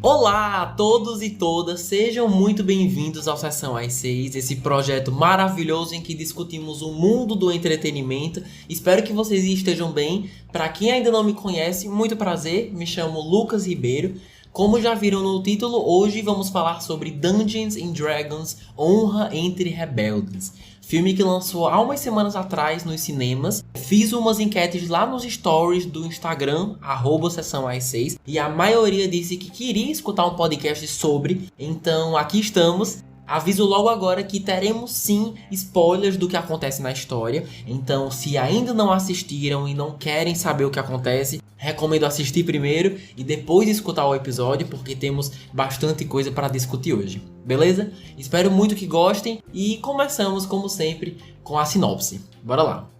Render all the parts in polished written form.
Olá a todos e todas, sejam muito bem-vindos ao Sessão às 6, esse projeto maravilhoso em que discutimos o mundo do entretenimento. Espero que vocês estejam bem. Para quem ainda não me conhece, muito prazer, me chamo Lucas Ribeiro. Como já viram no título, hoje vamos falar sobre Dungeons & Dragons: Honra entre Rebeldes. Filme que lançou há umas semanas atrás nos cinemas. Fiz umas enquetes lá nos stories do Instagram, @sessãoas6, e a maioria disse que queria escutar um podcast sobre, então aqui estamos. Aviso logo agora que teremos sim spoilers do que acontece na história, então se ainda não assistiram e não querem saber o que acontece, recomendo assistir primeiro e depois escutar o episódio, porque temos bastante coisa para discutir hoje, beleza? Espero muito que gostem e começamos, como sempre, com a sinopse. Bora lá!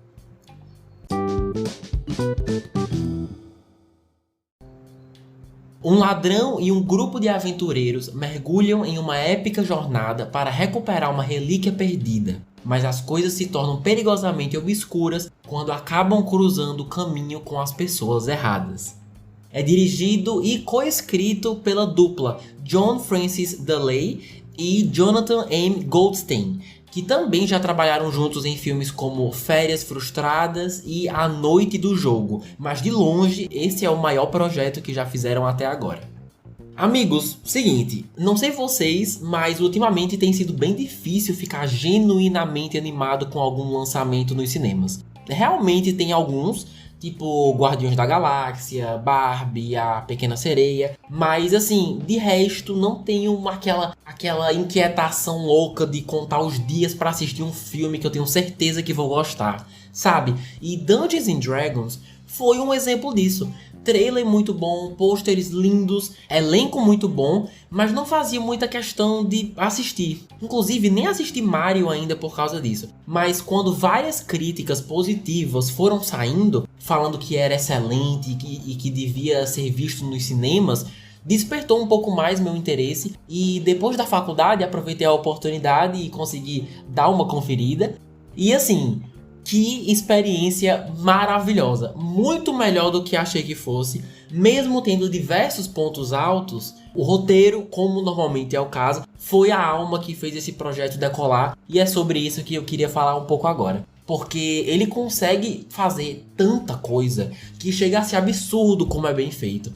Um ladrão e um grupo de aventureiros mergulham em uma épica jornada para recuperar uma relíquia perdida, mas as coisas se tornam perigosamente obscuras quando acabam cruzando o caminho com as pessoas erradas. É dirigido e coescrito pela dupla John Francis Daley e Jonathan M. Goldstein, que também já trabalharam juntos em filmes como Férias Frustradas e A Noite do Jogo, mas de longe esse é o maior projeto que já fizeram até agora. Amigos, seguinte, não sei vocês, mas ultimamente tem sido bem difícil ficar genuinamente animado com algum lançamento nos cinemas. Realmente tem alguns, tipo Guardiões da Galáxia, Barbie, A Pequena Sereia, mas assim, de resto não tenho aquela inquietação louca de contar os dias pra assistir um filme que eu tenho certeza que vou gostar, sabe? E Dungeons & Dragons foi um exemplo disso. Trailer muito bom, pôsteres lindos, elenco muito bom, mas não fazia muita questão de assistir. Inclusive, nem assisti Mario ainda por causa disso. Mas quando várias críticas positivas foram saindo, falando que era excelente e que devia ser visto nos cinemas, despertou um pouco mais meu interesse. E depois da faculdade, aproveitei a oportunidade e consegui dar uma conferida. E assim, que experiência maravilhosa, muito melhor do que achei que fosse, mesmo tendo diversos pontos altos. O roteiro, como normalmente é o caso, foi a alma que fez esse projeto decolar, e é sobre isso que eu queria falar um pouco agora. Porque ele consegue fazer tanta coisa que chega a ser absurdo como é bem feito.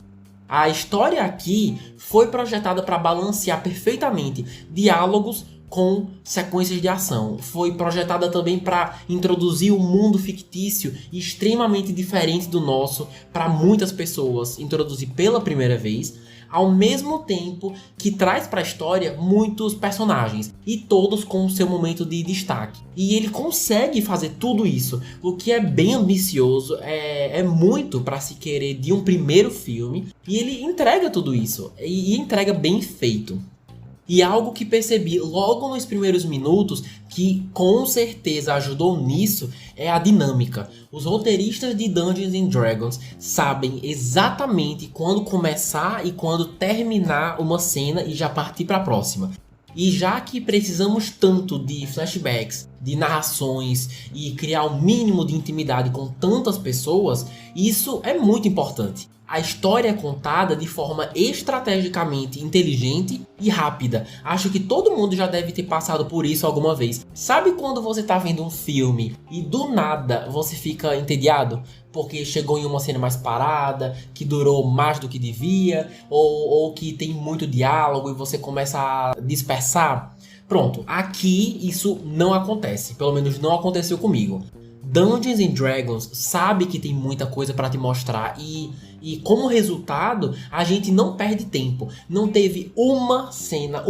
A história aqui foi projetada para balancear perfeitamente diálogos com sequências de ação. Foi projetada também para introduzir um mundo fictício extremamente diferente do nosso para muitas pessoas, introduzir pela primeira vez, ao mesmo tempo que traz para a história muitos personagens e todos com o seu momento de destaque. E ele consegue fazer tudo isso, o que é bem ambicioso, é muito para se querer de um primeiro filme, e ele entrega tudo isso e entrega bem feito. E algo que percebi logo nos primeiros minutos, que com certeza ajudou nisso, é a dinâmica. Os roteiristas de Dungeons & Dragons sabem exatamente quando começar e quando terminar uma cena e já partir para a próxima. E já que precisamos tanto de flashbacks, de narrações e criar o mínimo de intimidade com tantas pessoas, isso é muito importante. A história é contada de forma estrategicamente inteligente e rápida. Acho que todo mundo já deve ter passado por isso alguma vez. Sabe quando você tá vendo um filme e do nada você fica entediado? Porque chegou em uma cena mais parada, que durou mais do que devia, ou que tem muito diálogo e você começa a dispersar? Pronto, aqui isso não acontece. Pelo menos não aconteceu comigo. Dungeons & Dragons sabe que tem muita coisa para te mostrar e como resultado a gente não perde tempo. Não teve uma cena,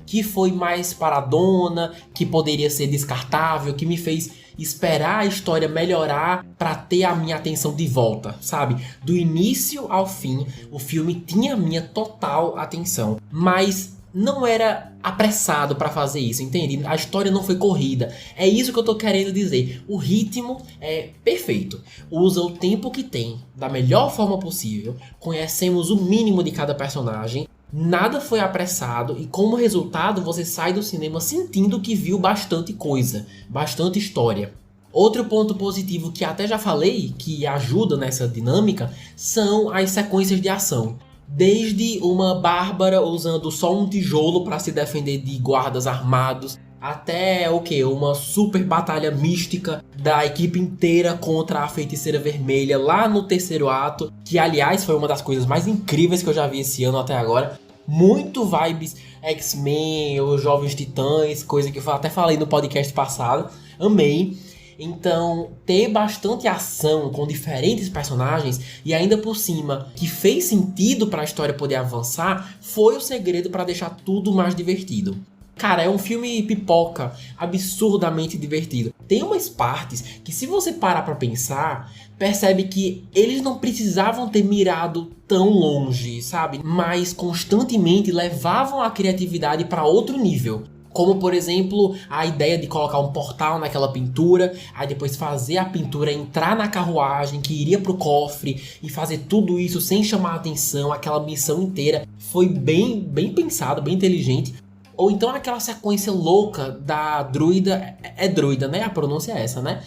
que foi mais paradona, que poderia ser descartável, que me fez esperar a história melhorar para ter a minha atenção de volta, sabe? Do início ao fim, o filme tinha a minha total atenção, mas não era apressado para fazer isso, entende? A história não foi corrida. É isso que eu tô querendo dizer. O ritmo é perfeito. Usa o tempo que tem da melhor forma possível. Conhecemos o mínimo de cada personagem. Nada foi apressado e como resultado você sai do cinema sentindo que viu bastante coisa, bastante história. Outro ponto positivo que até já falei, que ajuda nessa dinâmica, são as sequências de ação. Desde uma Bárbara usando só um tijolo para se defender de guardas armados, até uma super batalha mística da equipe inteira contra a Feiticeira Vermelha lá no terceiro ato, que aliás foi uma das coisas mais incríveis que eu já vi esse ano até agora. Muito vibes X-Men, os Jovens Titãs, coisa que eu até falei no podcast passado, amei. Então, ter bastante ação com diferentes personagens e ainda por cima que fez sentido para a história poder avançar, foi o segredo para deixar tudo mais divertido. Cara, é um filme pipoca, absurdamente divertido. Tem umas partes que, se você parar pra pensar, percebe que eles não precisavam ter mirado tão longe, sabe? Mas constantemente levavam a criatividade para outro nível. Como, por exemplo, a ideia de colocar um portal naquela pintura, aí depois fazer a pintura entrar na carruagem que iria pro cofre e fazer tudo isso sem chamar a atenção, aquela missão inteira. Foi bem pensado, bem inteligente. Ou então aquela sequência louca da druida, é druida, né? A pronúncia é essa, né?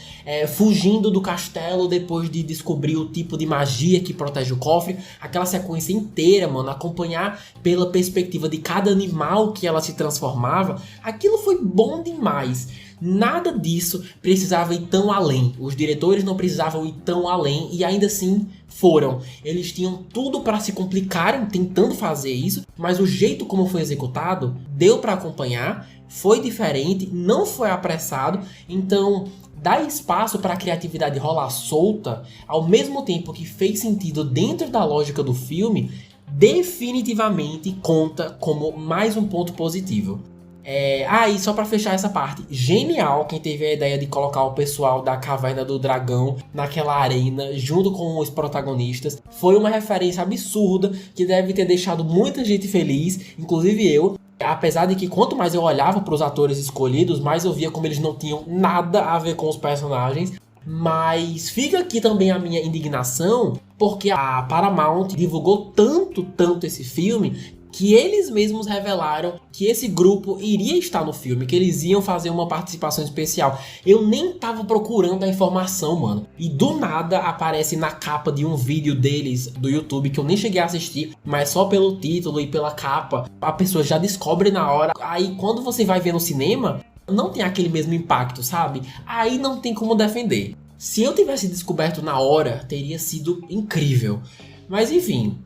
Fugindo do castelo depois de descobrir o tipo de magia que protege o cofre. Aquela sequência inteira, mano, acompanhar pela perspectiva de cada animal que ela se transformava. Aquilo foi bom demais. Nada disso precisava ir tão além. Os diretores não precisavam ir tão além e ainda assim foram. Eles tinham tudo para se complicarem tentando fazer isso, mas o jeito como foi executado deu para acompanhar, foi diferente, não foi apressado, então dá espaço para a criatividade rolar solta, ao mesmo tempo que fez sentido dentro da lógica do filme, definitivamente conta como mais um ponto positivo. E só pra fechar essa parte, genial quem teve a ideia de colocar o pessoal da Caverna do Dragão naquela arena, junto com os protagonistas. Foi uma referência absurda que deve ter deixado muita gente feliz, inclusive eu. Apesar de que quanto mais eu olhava pros atores escolhidos, mais eu via como eles não tinham nada a ver com os personagens. Mas fica aqui também a minha indignação, porque a Paramount divulgou tanto esse filme, que eles mesmos revelaram que esse grupo iria estar no filme, que eles iam fazer uma participação especial. Eu nem tava procurando a informação, mano. E do nada aparece na capa de um vídeo deles do YouTube, que eu nem cheguei a assistir, mas só pelo título e pela capa, a pessoa já descobre na hora. Aí quando você vai ver no cinema, não tem aquele mesmo impacto, sabe? Aí não tem como defender. Se eu tivesse descoberto na hora, teria sido incrível. Mas enfim...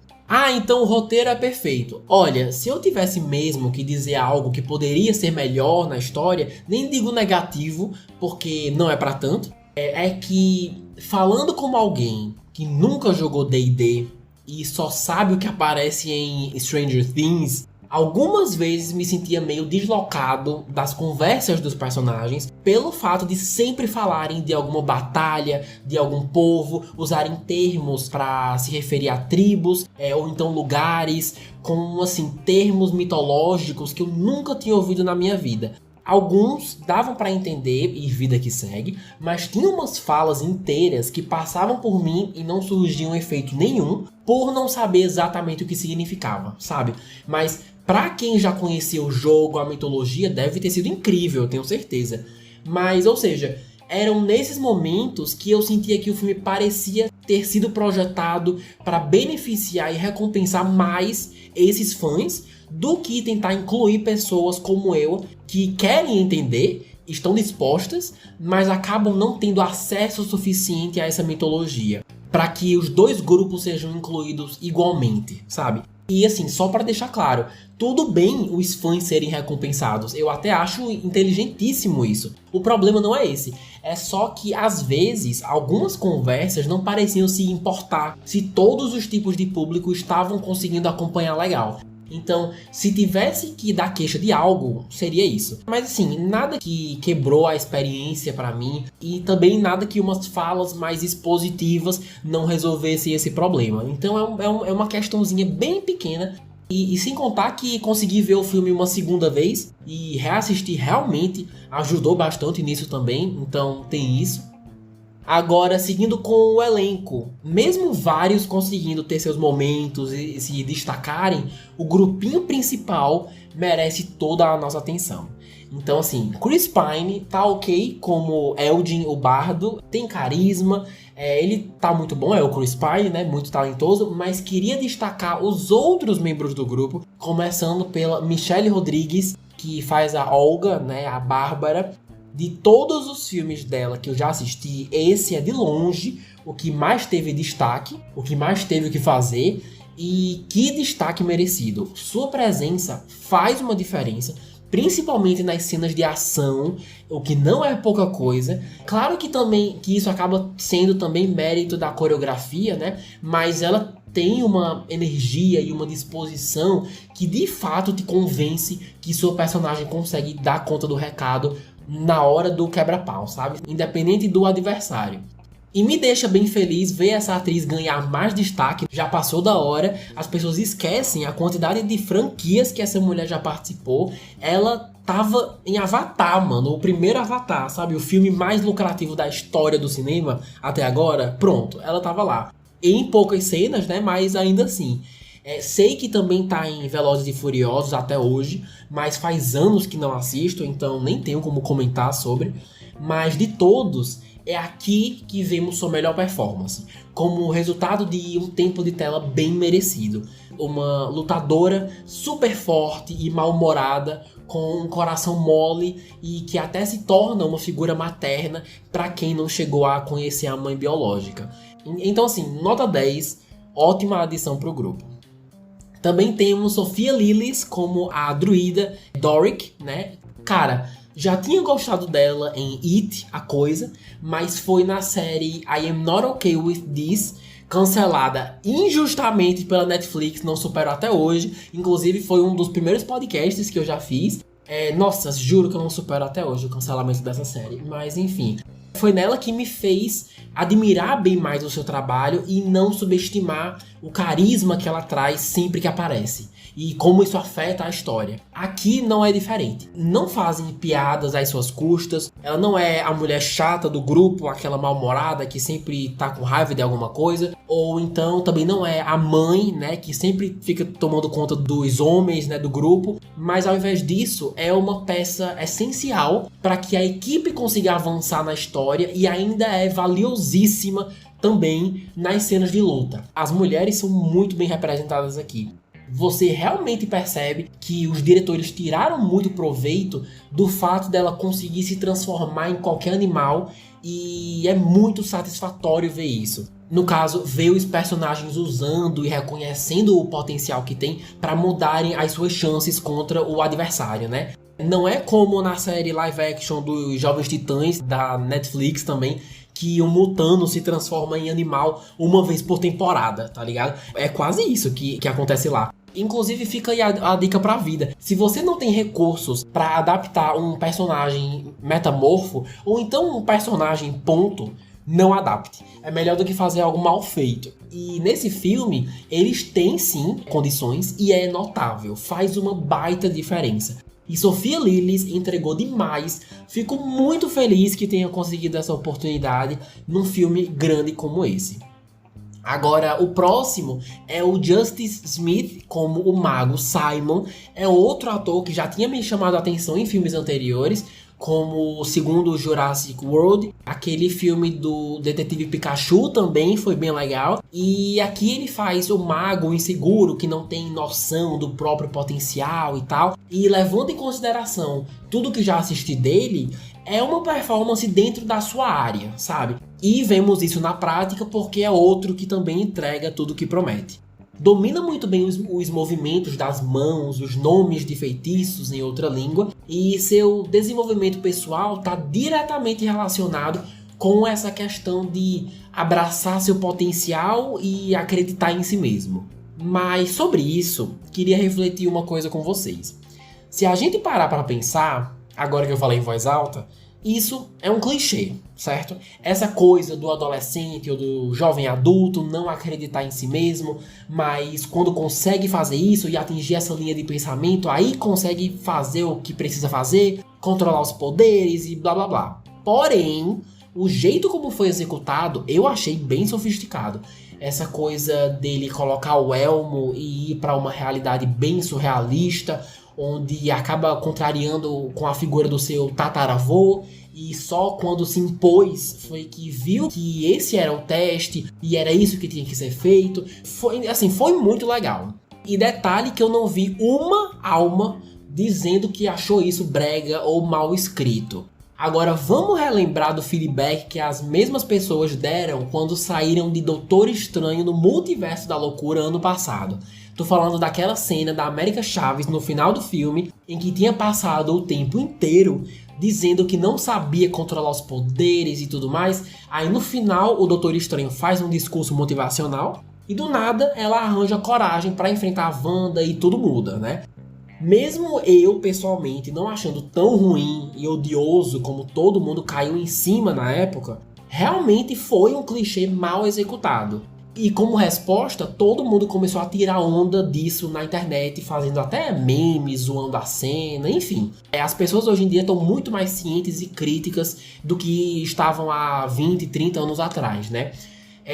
então o roteiro é perfeito. Olha, se eu tivesse mesmo que dizer algo que poderia ser melhor na história, nem digo negativo, porque não é pra tanto, é que falando como alguém que nunca jogou D&D e só sabe o que aparece em Stranger Things, algumas vezes me sentia meio deslocado das conversas dos personagens pelo fato de sempre falarem de alguma batalha, de algum povo, usarem termos para se referir a tribos, ou então lugares, com assim, termos mitológicos que eu nunca tinha ouvido na minha vida. Alguns davam para entender e vida que segue, mas tinham umas falas inteiras que passavam por mim e não surgiam efeito nenhum por não saber exatamente o que significava, sabe? Mas pra quem já conhecia o jogo, a mitologia, deve ter sido incrível, eu tenho certeza. Mas, ou seja, eram nesses momentos que eu sentia que o filme parecia ter sido projetado para beneficiar e recompensar mais esses fãs do que tentar incluir pessoas como eu que querem entender, estão dispostas, mas acabam não tendo acesso suficiente a essa mitologia, para que os dois grupos sejam incluídos igualmente, sabe? E assim, só para deixar claro, tudo bem os fãs serem recompensados, eu até acho inteligentíssimo isso. O problema não é esse, é só que às vezes algumas conversas não pareciam se importar se todos os tipos de público estavam conseguindo acompanhar legal. Então, se tivesse que dar queixa de algo, seria isso. Mas assim, nada que quebrou a experiência pra mim e também nada que umas falas mais expositivas não resolvessem esse problema. Então é uma questãozinha bem pequena. E sem contar que consegui ver o filme uma segunda vez e reassistir realmente ajudou bastante nisso também. Então tem isso. Agora, seguindo com o elenco, mesmo vários conseguindo ter seus momentos e se destacarem, o grupinho principal merece toda a nossa atenção. Então, assim, Chris Pine tá ok como Eldin, o bardo, tem carisma, ele tá muito bom, é o Chris Pine, né, muito talentoso, mas queria destacar os outros membros do grupo, começando pela Michelle Rodrigues, que faz a Olga, né, a Bárbara. De todos os filmes dela que eu já assisti, esse é de longe o que mais teve destaque, o que mais teve o que fazer, e que destaque merecido. Sua presença faz uma diferença, principalmente nas cenas de ação, o que não é pouca coisa. Claro que também que isso acaba sendo também mérito da coreografia, né? Mas ela tem uma energia e uma disposição que de fato te convence que sua personagem consegue dar conta do recado na hora do quebra-pau, sabe? Independente do adversário. E me deixa bem feliz ver essa atriz ganhar mais destaque. Já passou da hora, as pessoas esquecem a quantidade de franquias que essa mulher já participou. Ela tava em Avatar, mano, o primeiro Avatar, sabe? O filme mais lucrativo da história do cinema até agora. Pronto, ela tava lá. Em poucas cenas, né? Mas ainda assim. Sei que também tá em Velozes e Furiosos até hoje, mas faz anos que não assisto, então nem tenho como comentar sobre. Mas de todos, é aqui que vemos sua melhor performance, como resultado de um tempo de tela bem merecido. Uma lutadora super forte e mal-humorada, com um coração mole e que até se torna uma figura materna para quem não chegou a conhecer a mãe biológica. Então assim, nota 10, ótima adição pro grupo. Também temos Sofia Lillis como a druida Doric, né? Cara, já tinha gostado dela em It, a Coisa, mas foi na série I Am Not Okay With This, cancelada injustamente pela Netflix, não supero até hoje. Inclusive foi um dos primeiros podcasts que eu já fiz. Nossa, juro que eu não supero até hoje o cancelamento dessa série, mas enfim. Foi nela que me fez admirar bem mais o seu trabalho e não subestimar o carisma que ela traz sempre que aparece. E como isso afeta a história. Aqui não é diferente. Não fazem piadas às suas custas. Ela não é a mulher chata do grupo, aquela mal-humorada que sempre tá com raiva de alguma coisa. Ou então também não é a mãe, né, que sempre fica tomando conta dos homens, né, do grupo. Mas ao invés disso, é uma peça essencial para que a equipe consiga avançar na história e ainda é valiosíssima também nas cenas de luta. As mulheres são muito bem representadas aqui. Você realmente percebe que os diretores tiraram muito proveito do fato dela conseguir se transformar em qualquer animal e é muito satisfatório ver isso. No caso, ver os personagens usando e reconhecendo o potencial que tem para mudarem as suas chances contra o adversário, né? Não é como na série live action dos Jovens Titãs da Netflix também, que o Mutano se transforma em animal uma vez por temporada, tá ligado? É quase isso que acontece lá. Inclusive fica aí a dica pra vida. Se você não tem recursos pra adaptar um personagem metamorfo, ou então um personagem ponto, não adapte. É melhor do que fazer algo mal feito. E nesse filme, eles têm sim condições e é notável. Faz uma baita diferença. E Sofia Lillis entregou demais. Fico muito feliz que tenha conseguido essa oportunidade num filme grande como esse. Agora, o próximo é o Justice Smith como o mago Simon. É outro ator que já tinha me chamado a atenção em filmes anteriores, como o segundo Jurassic World. Aquele filme do Detetive Pikachu também foi bem legal. E aqui ele faz o mago inseguro, que não tem noção do próprio potencial e tal. E levando em consideração tudo que já assisti dele, é uma performance dentro da sua área, sabe? E vemos isso na prática porque é outro que também entrega tudo o que promete. Domina muito bem os movimentos das mãos, os nomes de feitiços em outra língua, e seu desenvolvimento pessoal está diretamente relacionado com essa questão de abraçar seu potencial e acreditar em si mesmo. Mas sobre isso, queria refletir uma coisa com vocês. Se a gente parar para pensar, agora que eu falei em voz alta, isso é um clichê, certo? Essa coisa do adolescente ou do jovem adulto não acreditar em si mesmo, mas quando consegue fazer isso e atingir essa linha de pensamento, aí consegue fazer o que precisa fazer, controlar os poderes e blá blá blá. Porém, o jeito como foi executado, eu achei bem sofisticado. Essa coisa dele colocar o elmo e ir para uma realidade bem surrealista, onde acaba contrariando com a figura do seu tataravô, e só quando se impôs foi que viu que esse era o teste e era isso que tinha que ser feito. Foi muito legal. E detalhe que eu não vi uma alma dizendo que achou isso brega ou mal escrito. Agora vamos relembrar do feedback que as mesmas pessoas deram quando saíram de Doutor Estranho no Multiverso da Loucura ano passado. Tô falando daquela cena da América Chaves no final do filme, em que tinha passado o tempo inteiro dizendo que não sabia controlar os poderes e tudo mais. Aí no final o Doutor Estranho faz um discurso motivacional e do nada ela arranja coragem para enfrentar a Wanda e tudo muda, né? Mesmo eu, pessoalmente, não achando tão ruim e odioso como todo mundo caiu em cima na época, realmente foi um clichê mal executado. E como resposta, todo mundo começou a tirar onda disso na internet, fazendo até memes, zoando a cena, enfim. As pessoas hoje em dia estão muito mais cientes e críticas do que estavam há 20, 30 anos atrás, né?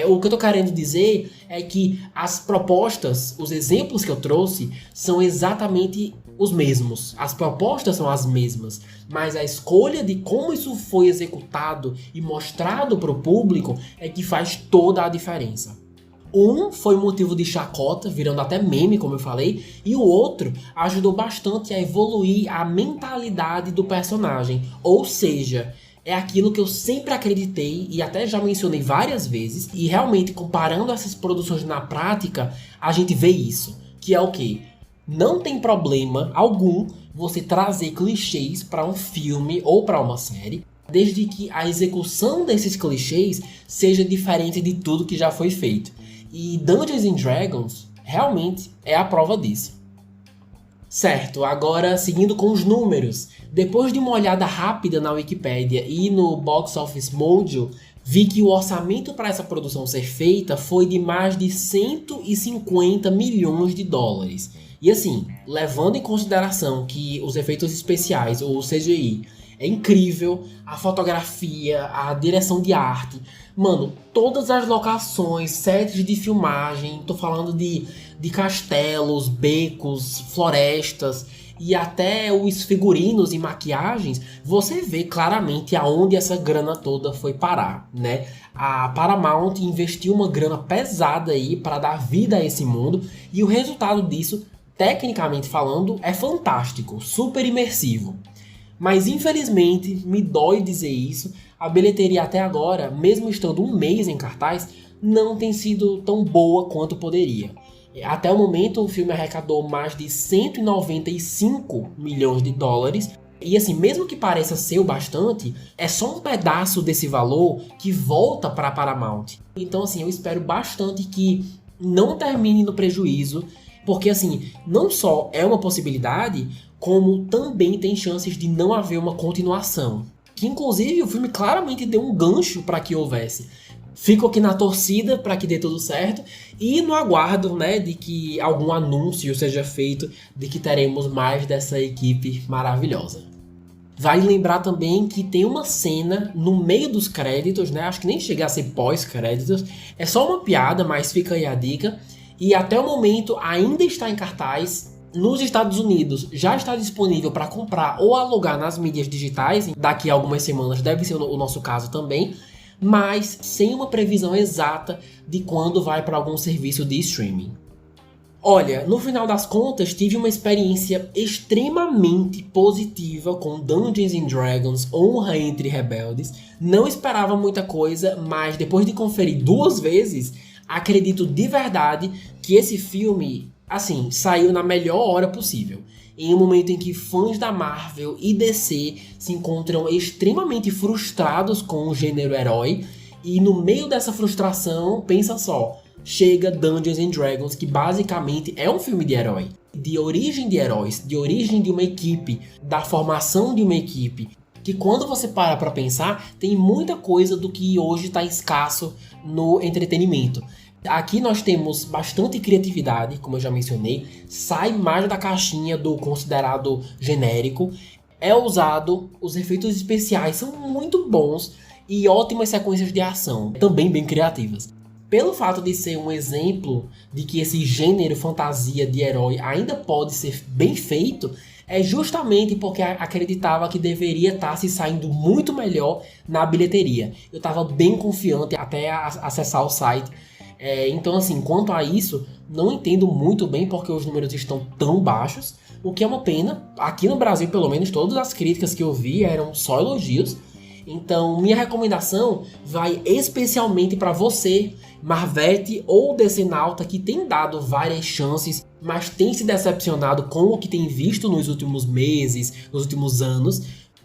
O que eu tô querendo dizer é que as propostas, os exemplos que eu trouxe, são exatamente os mesmos. As propostas são as mesmas, mas a escolha de como isso foi executado e mostrado para o público é que faz toda a diferença. Um foi motivo de chacota, virando até meme, como eu falei, e o outro ajudou bastante a evoluir a mentalidade do personagem, ou seja, é aquilo que eu sempre acreditei e até já mencionei várias vezes, e realmente comparando essas produções na prática, a gente vê isso, que é o quê? Não tem problema algum você trazer clichês para um filme ou para uma série, desde que a execução desses clichês seja diferente de tudo que já foi feito. E Dungeons and Dragons realmente é a prova disso. Certo, agora seguindo com os números. Depois de uma olhada rápida na Wikipedia e no Box Office Mojo, vi que o orçamento para essa produção ser feita foi de mais de 150 milhões de dólares. E assim, levando em consideração que os efeitos especiais, ou CGI, é incrível, a fotografia, a direção de arte, mano, todas as locações, sets de filmagem, tô falando de castelos, becos, florestas e até os figurinos e maquiagens, você vê claramente aonde essa grana toda foi parar, né? A Paramount investiu uma grana pesada aí para dar vida a esse mundo e o resultado disso, tecnicamente falando, é fantástico, super imersivo. Mas infelizmente, me dói dizer isso, a bilheteria até agora, mesmo estando um mês em cartaz, não tem sido tão boa quanto poderia. Até o momento o filme arrecadou mais de 195 milhões de dólares. E assim, mesmo que pareça ser o bastante, é só um pedaço desse valor que volta para a Paramount. Então assim, eu espero bastante que não termine no prejuízo, porque assim, não só é uma possibilidade, como também tem chances de não haver uma continuação. Que inclusive o filme claramente deu um gancho para que houvesse. Fico aqui na torcida para que dê tudo certo e no aguardo, né, de que algum anúncio seja feito de que teremos mais dessa equipe maravilhosa. Vale lembrar também que tem uma cena no meio dos créditos, né, acho que nem chega a ser pós-créditos, é só uma piada, mas fica aí a dica. E até o momento ainda está em cartaz. Nos Estados Unidos já está disponível para comprar ou alugar nas mídias digitais, daqui a algumas semanas deve ser o nosso caso também, mas sem uma previsão exata de quando vai para algum serviço de streaming. Olha, no final das contas tive uma experiência extremamente positiva com Dungeons and Dragons Honra Entre Rebeldes. Não esperava muita coisa, mas depois de conferir 2 vezes, acredito de verdade que esse filme, assim, saiu na melhor hora possível. Em um momento em que fãs da Marvel e DC se encontram extremamente frustrados com o gênero herói. E no meio dessa frustração, pensa só, chega Dungeons and Dragons, que basicamente é um filme de herói. De origem de heróis, de origem de uma equipe, da formação de uma equipe. Que quando você para pensar, tem muita coisa do que hoje está escasso no entretenimento. Aqui nós temos bastante criatividade, como eu já mencionei, sai mais da caixinha do considerado genérico, é ousado, os efeitos especiais são muito bons e ótimas sequências de ação, também bem criativas. Pelo fato de ser um exemplo de que esse gênero fantasia de herói ainda pode ser bem feito, é justamente porque acreditava que deveria estar se saindo muito melhor na bilheteria. Eu estava bem confiante até acessar o site. Então, assim, quanto a isso, não entendo muito bem porque os números estão tão baixos, o que é uma pena. Aqui no Brasil, pelo menos, todas as críticas que eu vi eram só elogios. Então, minha recomendação vai especialmente para você, Marvete ou Decenalta, que tem dado várias chances, mas tem se decepcionado com o que tem visto nos últimos meses, nos últimos anos,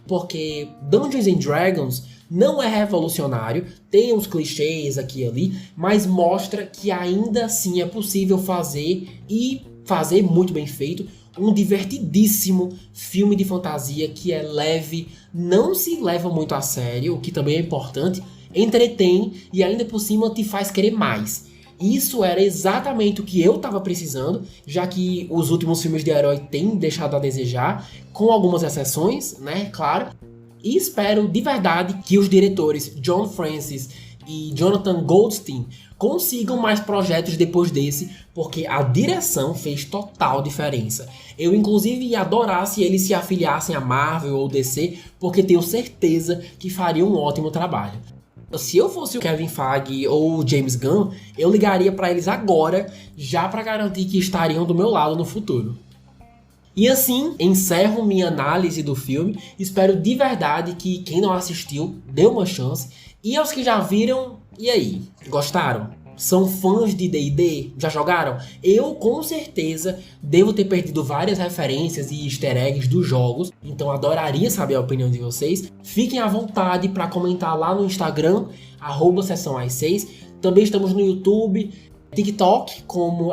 porque Dungeons and Dragons não é revolucionário, tem uns clichês aqui e ali, mas mostra que ainda assim é possível fazer, e fazer muito bem feito, um divertidíssimo filme de fantasia que é leve, não se leva muito a sério, o que também é importante, entretém e ainda por cima te faz querer mais. Isso era exatamente o que eu estava precisando, já que os últimos filmes de herói têm deixado a desejar, com algumas exceções, né, claro. E espero de verdade que os diretores John Francis e Jonathan Goldstein consigam mais projetos depois desse, porque a direção fez total diferença. Eu inclusive ia adorar se eles se afiliassem a Marvel ou DC, porque tenho certeza que fariam um ótimo trabalho. Se eu fosse o Kevin Feige ou o James Gunn, eu ligaria para eles agora, já para garantir que estariam do meu lado no futuro. E assim, encerro minha análise do filme. Espero de verdade que quem não assistiu dê uma chance. E aos que já viram, e aí? Gostaram? São fãs de D&D? Já jogaram? Eu, com certeza, devo ter perdido várias referências e easter eggs dos jogos. Então adoraria saber a opinião de vocês. Fiquem à vontade para comentar lá no Instagram, @sessãoas6. Também estamos no YouTube, TikTok, como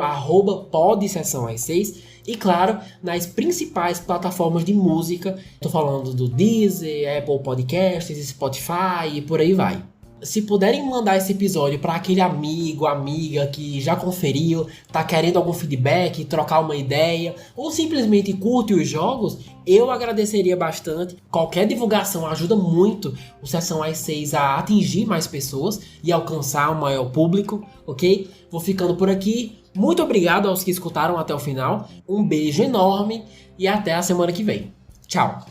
@podsessãoas6. E claro, nas principais plataformas de música. Tô falando do Deezer, Apple Podcasts, Spotify e por aí vai. Se puderem mandar esse episódio para aquele amigo, amiga que já conferiu, tá querendo algum feedback, trocar uma ideia, ou simplesmente curte os jogos, eu agradeceria bastante. Qualquer divulgação ajuda muito o Sessão às 6 a atingir mais pessoas e alcançar um maior público, ok? Vou ficando por aqui. Muito obrigado aos que escutaram até o final. Um beijo enorme e até a semana que vem. Tchau!